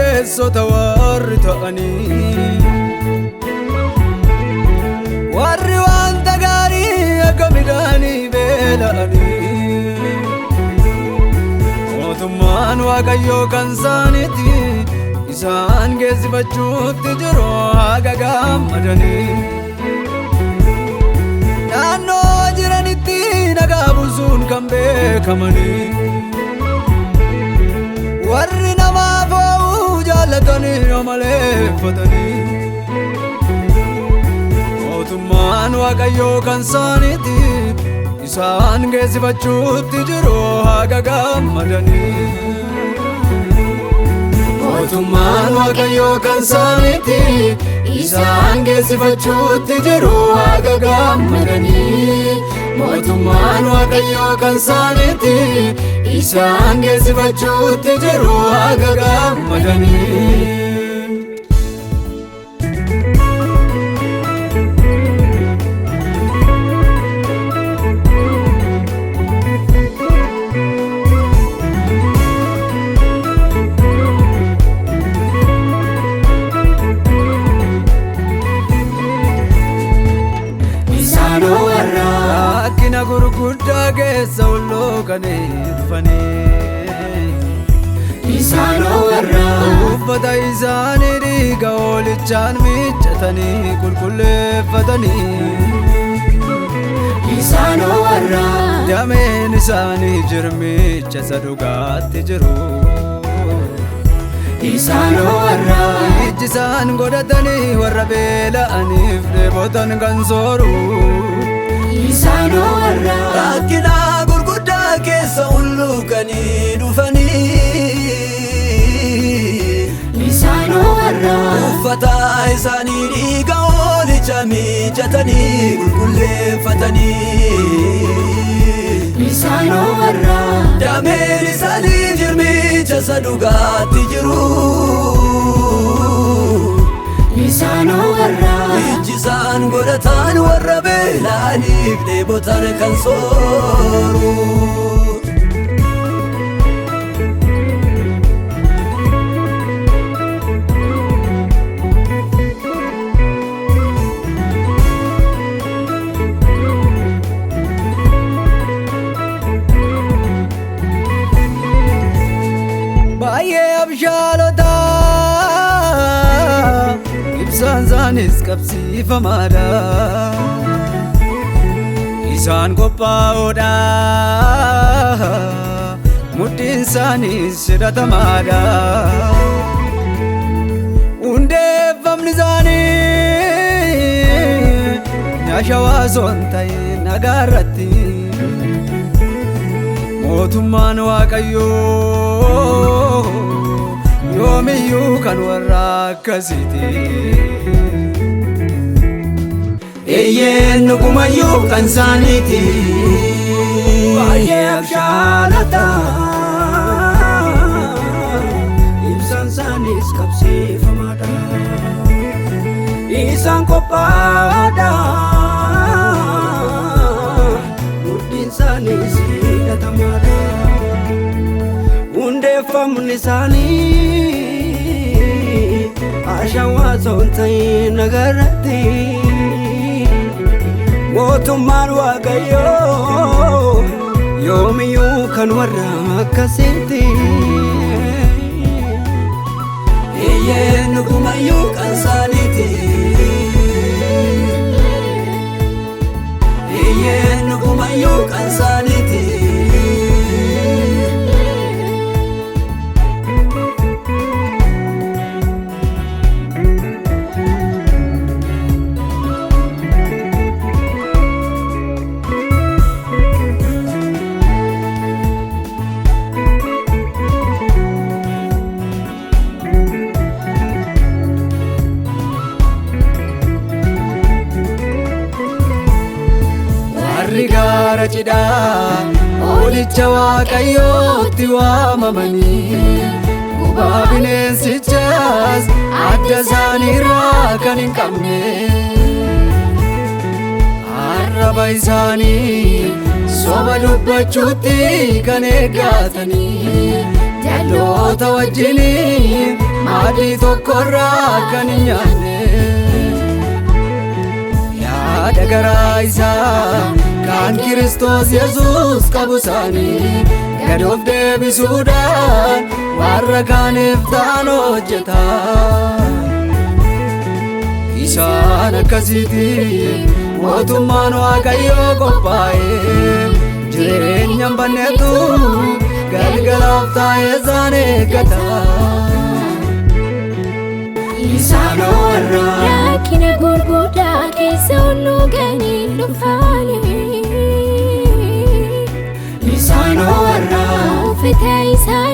warri ta'anii warri wanta gaarii akka midhaanii beela'anii mootummaan Waaqayyoo kan isaaniiti isaan geessifachuutti jiru haga gammadanii naannoo jiranitti nagaa buusuun kan beekamanii warri namaaf jaalatanii amaleeffatanii mootummaan Waaqayyoo kan isaaniiti isaan geessifachuutti jiru haga gammadanii mootummaan Waaqayyoo kan isaaniiti isaan geessifachuutti jiru haga gammadanii mootummaan Waaqayyoo kan isaaniiti isaan geessifachuutti jiru haga gammadanii rakkina gurguddaa keessa ullookanii dhufanii isaanoo warra uffata isaanii dhiiga hoolichaan miiccatanii qulqulleeffatanii isaanoo warra dameen isaanii jirmicha isa dhugaatti jiru isaanoo warra ijji isaan godhatanii warra beela'aniif dheebotan kan sooru isaanoo warra rakkina gurguddaa keessa ulluukanii dhufanii isaanoo warra uffata isaanii dhiiga hoolicha miiccatanii qulqulleeffatanii isaanoo warra dameen isaanii jirmicha isa dhugaatti jiru isaanoo warra ijji isaan godhatan warra beela'aniif dheebotan kan sooru baay'ee abshaalota ibsaan isaanis qabsiifamaadha isaan qophaa'oodha mudhiin isaanis hidhatamaadha hundeeffamni isaanii nyaashawaa son ta'e nagaarratti mootummaan Waaqayyoo yoomiyyuu kan warra akkasiiti eeyyeen dhugumayyuu kan isaaniiti baay'ee abshaalota ibsaan isaanis qabsiifamaadha isaan qophaa'oodha mudhiin isaanis hidhatamaadha hundeeffamni isaanii ashawaa son ta'e nagaarratti mootummaan Waaqayyoo yoomiyyuu kan warra akkasiiti eeyyeen dhugumayyuu kan isaaniiti eeyyeen dhugumayyuu kan isaaniiti gaara cidhaa Hoolicha Waaqayyootti waamamanii gubaa bineensichaas adda isaaniirraa kan hin qabne arraba isaanii soba dubbachuutti kan eeggatanii jalloota wajjiniin maaddii tokkorraa kan hin nyaanne yaada garaa isaa kan Kiristoos Yesuus qabu isaanii gad of deebisuudhaan warra kaaniif ta'an hojjeta. Isaan akkasiiti mootummaan Waaqayyoo qophaa'ee jireenya hin banneetu galgalaaf taa'ee isaan eeggata. Isaan warra rakkina gurguddaa keessa olluuganii dhufaanii. Isaan warra uffata isaa